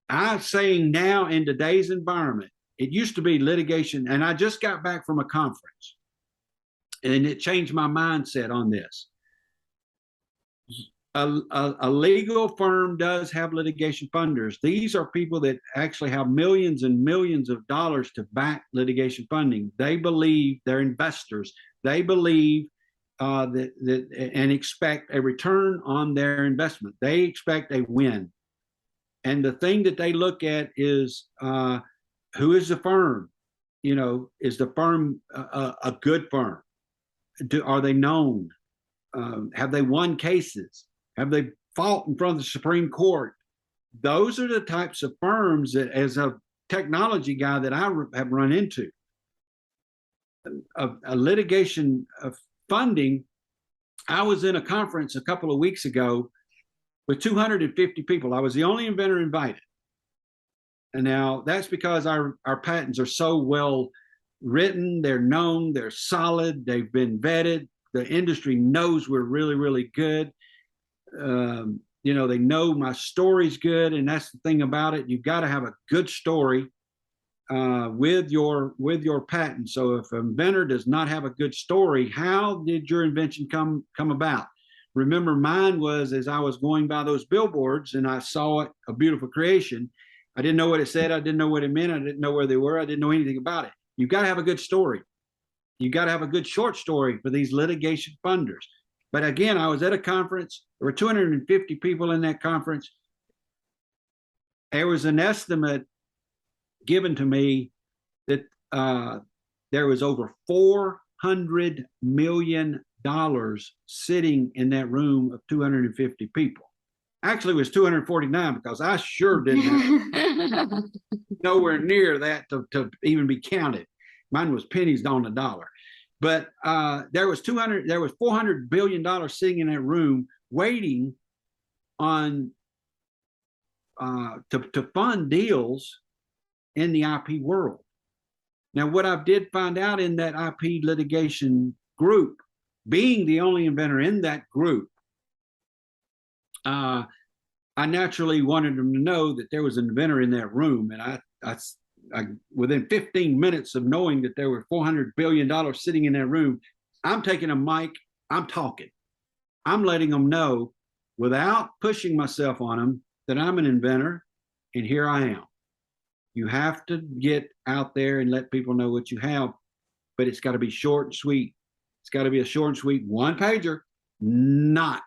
I'm saying now in today's environment, it used to be litigation, and I just got back from a conference, and it changed my mindset on this. A legal firm does have litigation funders. These are people that actually have millions and millions of dollars to back litigation funding. They believe, they're investors. They believe that and expect a return on their investment. They expect a win. And the thing that they look at is who is the firm? You know, is the firm a good firm? Are they known? Have they won cases? Have they fought in front of the Supreme Court? Those are the types of firms that, as a technology guy, that I have run into. A litigation funding. I was in a conference a couple of weeks ago with 250 people. I was the only inventor invited. And now that's because our patents are so well written, they're known, they're solid, they've been vetted. The industry knows we're really, really good. You know, they know my story's good, and that's the thing about it. You've got to have a good story with your patent. So if an inventor does not have a good story, how did your invention come about? Remember, mine was as I was going by those billboards and I saw it, a beautiful creation. I didn't know what it said. I didn't know what it meant. I didn't know where they were. I didn't know anything about it. You've got to have a good story. You got to have a good short story for these litigation funders. But again, I was at a conference. There were 250 people in that conference. There was an estimate given to me that there was over $400 million sitting in that room of 250 people. Actually, it was 249 because I sure didn't have nowhere near that to even be counted. Mine was pennies on the dollar. But there was $400 billion sitting in that room waiting on to fund deals in the IP world. Now, what I did find out in that IP litigation group, being the only inventor in that group, I naturally wanted them to know that there was an inventor in that room. And I within 15 minutes of knowing that there were $400 billion sitting in that room, I'm taking a mic, I'm talking. I'm letting them know without pushing myself on them that I'm an inventor, and here I am. You have to get out there and let people know what you have, but it's got to be short and sweet. It's got to be a short and sweet one pager, not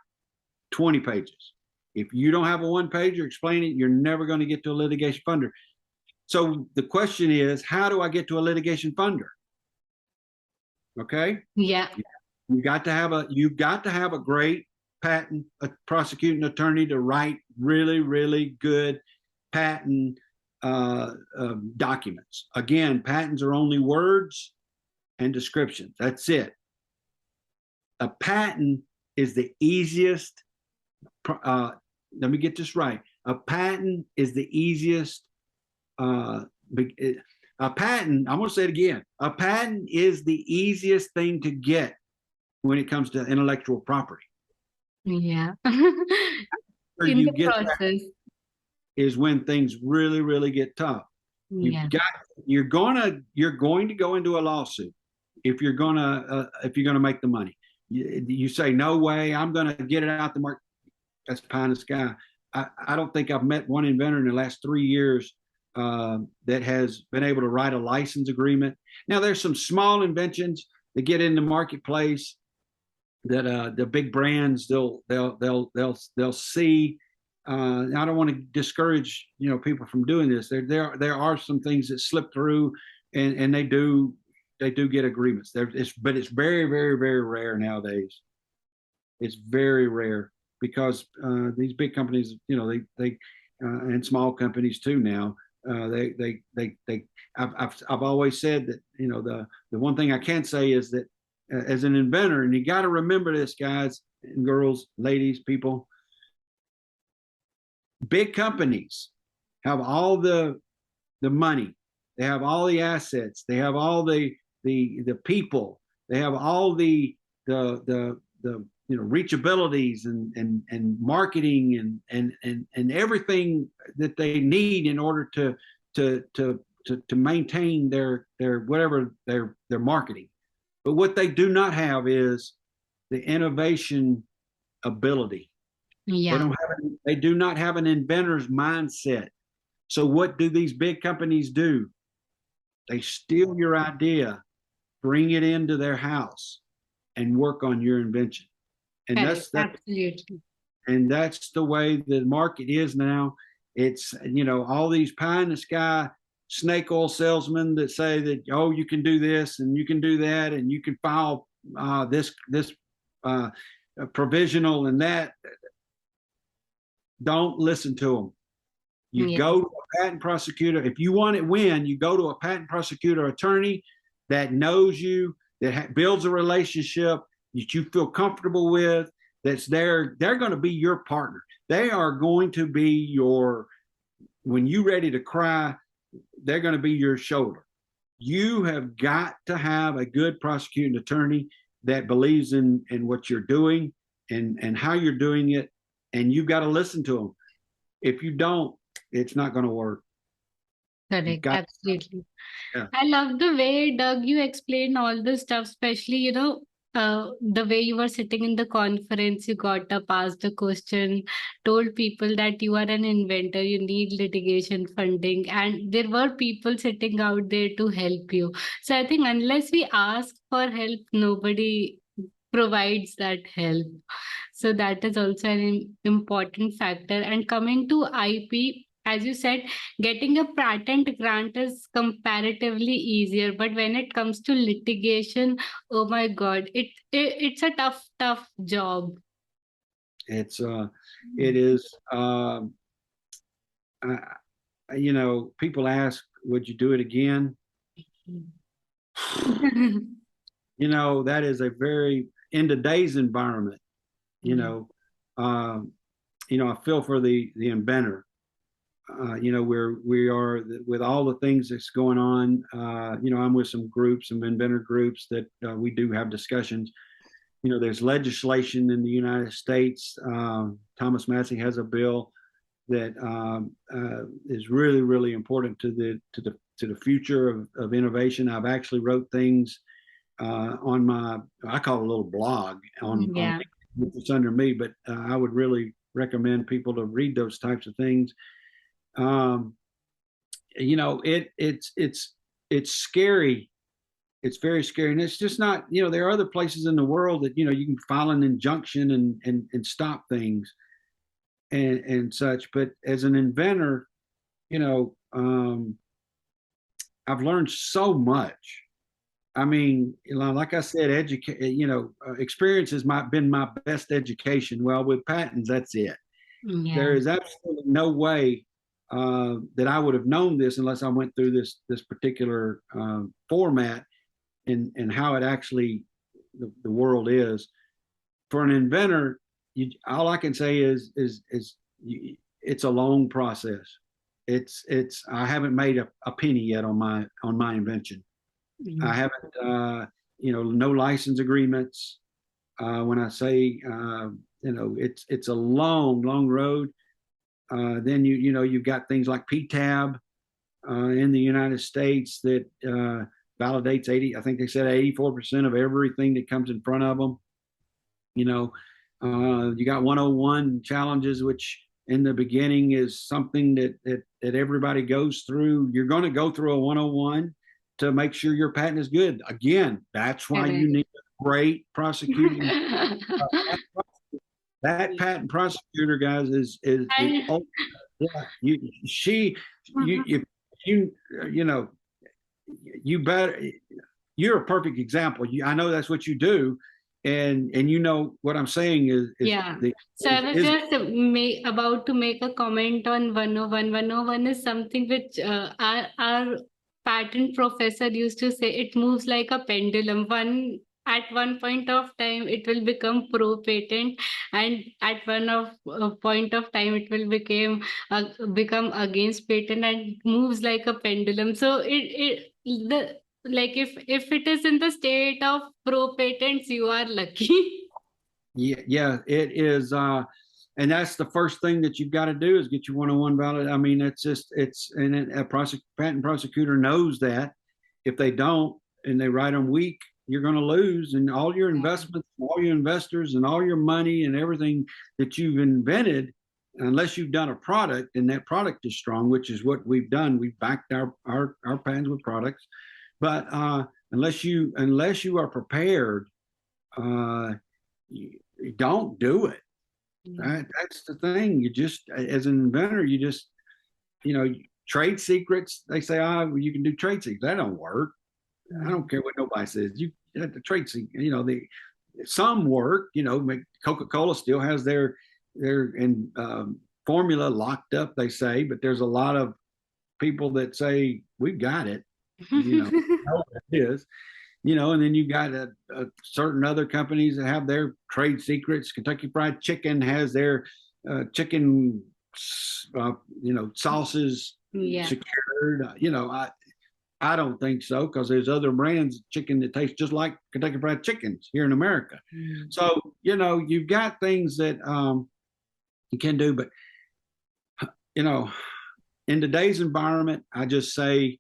20 pages. If you don't have a one pager explaining it, you're never going to get to a litigation funder. So the question is, how do I get to a litigation funder? Okay. Yeah. You got to have a great patent prosecuting attorney to write really, really good patent documents. Again, patents are only words and descriptions. That's it. A patent is the easiest. Let me get this right. A patent is the easiest. A patent, I'm going to say it again. A patent is the easiest thing to get when it comes to intellectual property. Yeah. Where In you the get process. is when things really, really get tough. Yeah. You're going to go into a lawsuit if you're going to make the money. You say, no way, I'm going to get it out the market. That's pie in the sky. I don't think I've met one inventor in the last 3 years that has been able to write a license agreement. Now, there's some small inventions that get in the marketplace that the big brands they'll see. I don't want to discourage people from doing this. There are some things that slip through, and they do get agreements. But it's very, very, very rare nowadays. It's very rare because these big companies, they and small companies too now. I've always said that the one thing I can't say is that as an inventor, and you got to remember this, guys and girls, ladies, people. Big companies have all the money they have all the assets, they have all the people, they have all the reachabilities and marketing and everything that they need in order to maintain their whatever their marketing. But what they do not have is the innovation ability. Yeah. They do not have an inventor's mindset. So what do these big companies do? They steal your idea, bring it into their house, and work on your invention. And Correct. Absolutely. And that's the way the market is now. It's, all these pie in the sky snake oil salesmen that say that, oh, you can do this and you can do that and you can file this provisional and that. Don't listen to them. You go to a patent prosecutor. If you want to win, you go to a patent prosecutor attorney that knows you, that builds a relationship that you feel comfortable with, that's there. They're going to be your partner. They are going to be when you're ready to cry, they're going to be your shoulder. You have got to have a good prosecuting attorney that believes in what you're doing and how you're doing it, and you've got to listen to them. If you don't, it's not going to work. Correct. Absolutely. Yeah. I love the way, Doug, you explain all this stuff, especially, the way you were sitting in the conference, you got up, asked a question, told people that you are an inventor, you need litigation funding, and there were people sitting out there to help you. So I think unless we ask for help, nobody provides that help. So that is also an important factor. And coming to IP, as you said, getting a patent grant is comparatively easier, but when it comes to litigation, oh my God, it's a tough job. It is. People ask, would you do it again? That is a very, in today's environment, I feel for the inventor. We are with all the things that's going on. I'm with some inventor groups that we do have discussions. There's legislation in the United States. Thomas Massey has a bill that is really, really important to the future of innovation. I've actually wrote things on my, I call it a little blog on it's under me, but I would really recommend people to read those types of things. It's scary. It's very scary. And it's just not, there are other places in the world that, you can file an injunction and stop things and such. But as an inventor, I've learned so much. I mean, like I said, experience has been my best education. Well, with patents, that's it. Yeah. There is absolutely no way that I would have known this unless I went through this particular format and how it actually the world is. For an inventor, all I can say is it's a long process. I haven't made a penny yet on my invention. Mm-hmm. I haven't no license agreements. When I say it's a long road. Then you've got things like PTAB in the United States that validates 84% of everything that comes in front of them. You got 101 challenges, which in the beginning is something that everybody goes through. You're going to go through a 101 to make sure your patent is good. Again, that's why you need a great prosecuting. That patent prosecutor, guys, is you better. You're a perfect example. I know that's what you do, and what I'm saying is so I was just about to make a comment on 101. 101 is something which our patent professor used to say. It moves like a pendulum. at one point of time it will become pro patent, and at point of time it will become against patent and moves like a pendulum. So it the like if it is in the state of pro patents, you are lucky. Yeah, it is. And that's the first thing that you've got to do is get your one-on-one ballot. I mean, and a patent prosecutor knows that if they don't and they write them weak, you're going to lose, and all your investments, all your investors, and all your money and everything that you've invented, unless you've done a product and that product is strong, which is what we've done. We've backed our patents with products, but unless you are prepared, you don't do it. That's the thing. You just, as an inventor, trade secrets. They say, well, you can do trade secrets. That don't work. I don't care what nobody says. You have the trade secret. Some work. Coca-Cola still has their formula locked up. They say, but there's a lot of people that say we've got it. Know what it is. And then you got certain other companies that have their trade secrets. Kentucky Fried Chicken has their chicken, sauces secured. I don't think so, because there's other brands of chicken that taste just like Kentucky Fried Chickens here in America. So, you've got things that you can do, but, in today's environment, I just say,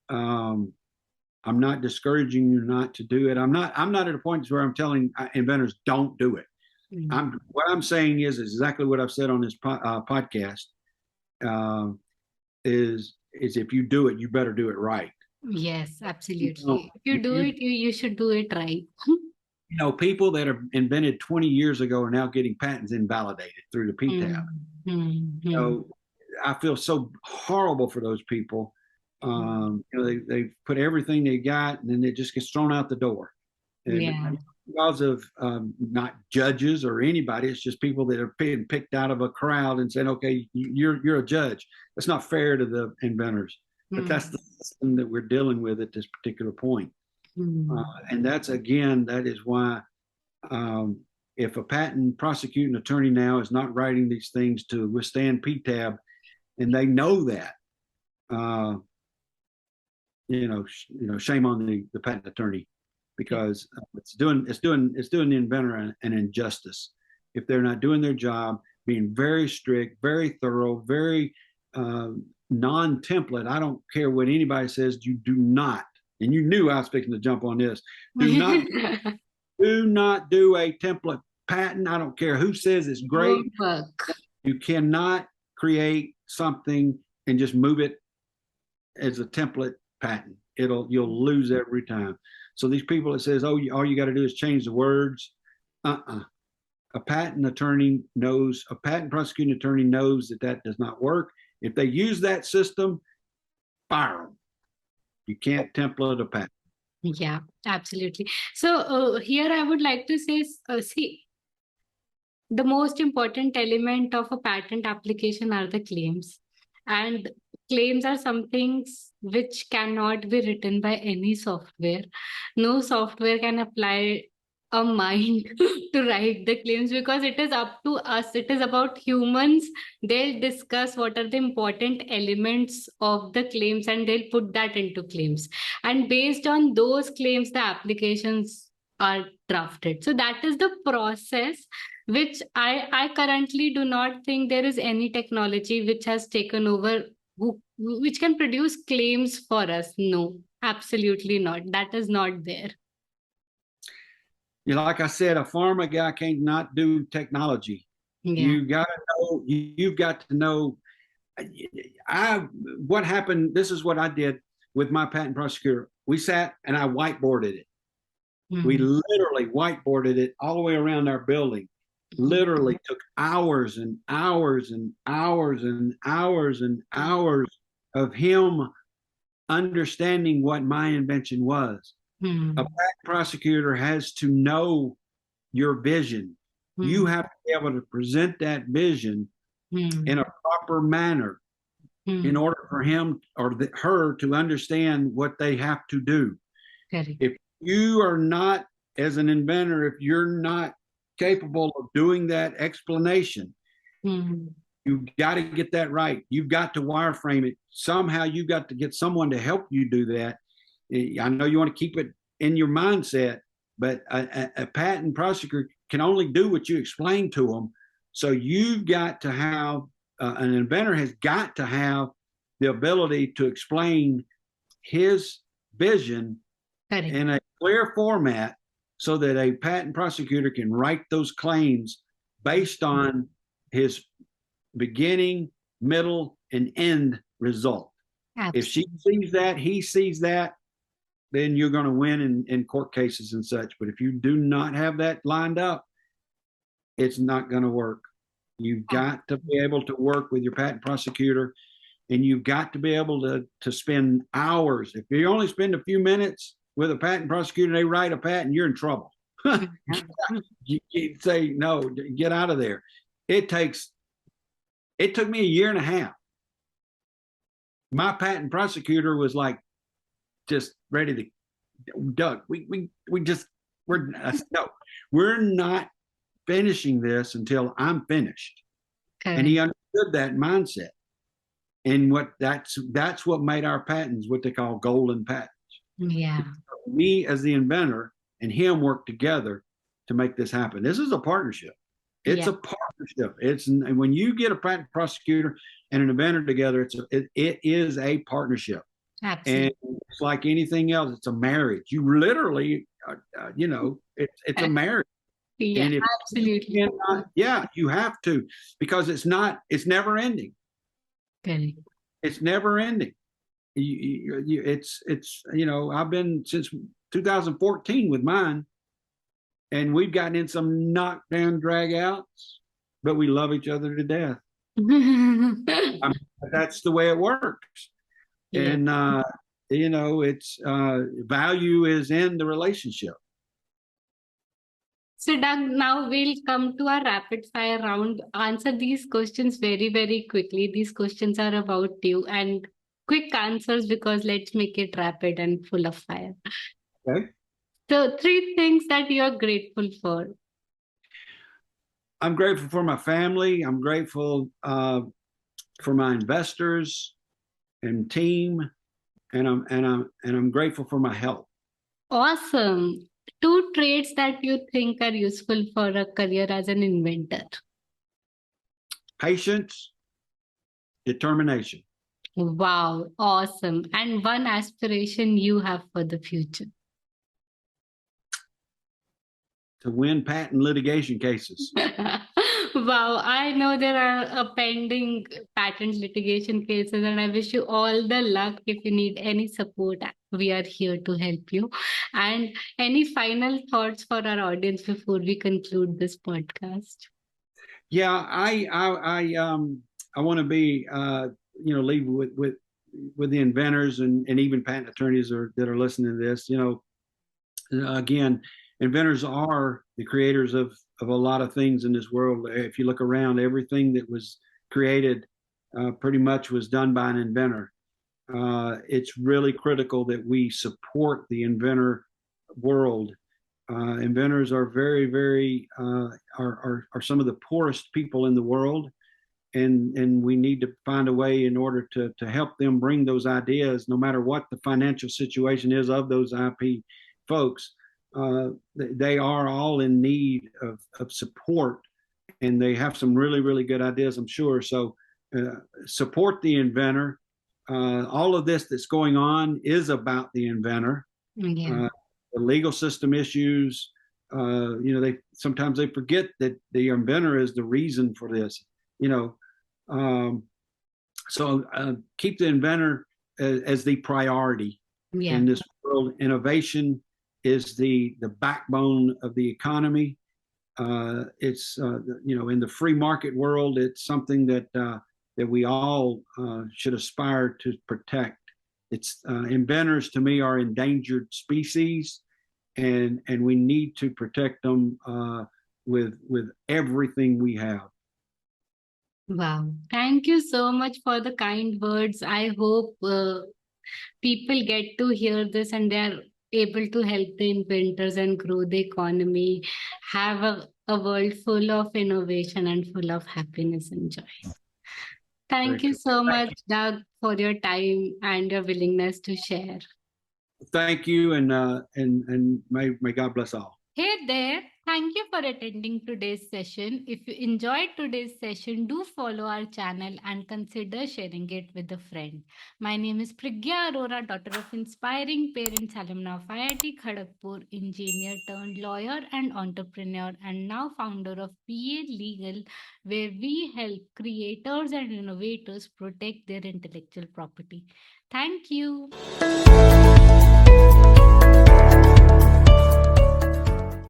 I'm not discouraging you not to do it. I'm not at a point where I'm telling inventors don't do it. What I'm saying is exactly what I've said on this podcast. Is if you do it, you better do it right. Yes, absolutely. If you do it, you should do it right. People that are invented 20 years ago are now getting patents invalidated through the PTAB. So I feel so horrible for those people. They put everything they got, and then it just gets thrown out the door. And because of not judges or anybody, it's just people that are being picked out of a crowd and saying, okay, you're a judge. That's not fair to the inventors. But that's the system that we're dealing with at this particular point. And that is why if a patent prosecuting attorney now is not writing these things to withstand PTAB, and they know that, shame on the patent attorney, because it's doing the inventor an injustice if they're not doing their job, being very strict, very thorough, very non-template. I don't care what anybody says. You do not, and you knew I was fixing to jump on this. Do not do a template patent. I don't care who says it's great. You cannot create something and just move it as a template patent. You'll lose every time. So these people that says, all you got to do is change the words. A patent prosecuting attorney knows that does not work. If they use that system, fire them. You can't template a patent. Yeah, absolutely. So here I would like to say, see, the most important element of a patent application are the claims. And claims are some things which cannot be written by any software. No software can apply a mind to write the claims, because it is up to us. It is about humans. They'll discuss what are the important elements of the claims, and they'll put that into claims. And based on those claims, the applications are drafted. So that is the process, which I currently do not think there is any technology which has taken over, which can produce claims for us. No, absolutely not. That is not there. Like I said, a pharma guy can't not do technology. You've got to know what happened. This is what I did with my patent prosecutor. We sat and I whiteboarded it. We literally whiteboarded it all the way around our building. Literally took hours and hours and hours and hours and hours of him understanding what my invention was. A patent prosecutor has to know your vision. You have to be able to present that vision in a proper manner in order for him or her to understand what they have to do. If you are not as an inventor, if you're not capable of doing that explanation, you've got to get that right. You've got to wireframe it. Somehow you've got to get someone to help you do that. I know you want to keep it in your mindset, but a patent prosecutor can only do what you explain to them. So you've got to have, an inventor has got to have the ability to explain his vision in a clear format so that a patent prosecutor can write those claims based on his beginning, middle, and end result. Absolutely. If she sees that, he sees that, then you're going to win in court cases and such. But if you do not have that lined up, it's not going to work. You've got to be able to work with your patent prosecutor, and you've got to be able to spend hours. If you only spend a few minutes with a patent prosecutor, they write a patent, you're in trouble. You say, no, get out of there. It took me a year and a half. My patent prosecutor was like, just ready to, Doug, we're not finishing this until I'm finished. Okay. And he understood that mindset. And that's what made our patents what they call golden patents. Yeah. Me as the inventor and him work together to make this happen. This is a partnership. It's a partnership. And when you get a patent prosecutor and an inventor together, it is a partnership. Absolutely. And it's like anything else. It's a marriage. You literally, it's a marriage. Yeah, absolutely. You have to, because it's never ending. Okay. It's never ending. I've been since 2014 with mine, and we've gotten in some knockdown drag outs, but we love each other to death. That's the way it works. Yeah. And, it's value is in the relationship. So, Doug, now we'll come to our rapid fire round. Answer these questions very, very quickly. These questions are about you, and quick answers, because let's make it rapid and full of fire. Okay. So 3 things that you're grateful for. I'm grateful for my family. I'm grateful for my investors and team, and I'm grateful for my health. Awesome. 2 traits that you think are useful for a career as an inventor. Patience, determination. Wow, awesome. And 1 aspiration you have for the future. To win patent litigation cases. Wow, I know there are pending patent litigation cases, and I wish you all the luck. If you need any support, we are here to help you. And any final thoughts for our audience before we conclude this podcast? Yeah, I want to be leave with the inventors and even patent attorneys that are listening to this. Again, inventors are the creators of a lot of things in this world. If you look around, everything that was created pretty much was done by an inventor. It's really critical that we support the inventor world. Inventors are very, very are some of the poorest people in the world, and we need to find a way in order to help them bring those ideas, no matter what the financial situation is of those IP folks. They are all in need of support, and they have some really, really good ideas, I'm sure. So support the inventor. All of this that's going on is about the inventor. Yeah. The legal system issues, sometimes they forget that the inventor is the reason for this, so keep the inventor as the priority in this world. Innovation is the backbone of the economy. It's in the free market world, it's something that we all should aspire to protect. It's inventors, to me, are endangered species, and we need to protect them with everything we have. Wow. Thank you so much for the kind words. I hope people get to hear this and they're able to help the inventors and grow the economy, have a world full of innovation and full of happiness and joy. Very Thank you cool. so Thank much, Doug, for your time and your willingness to share. Thank you, and may God bless all. Hey there, thank you for attending today's session. If you enjoyed today's session, do follow our channel and consider sharing it with a friend. My name is Priggya Arora, daughter of inspiring parents, alumna of IIT Kharagpur, engineer turned lawyer and entrepreneur, and now founder of PA Legal, where we help creators and innovators protect their intellectual property. Thank you.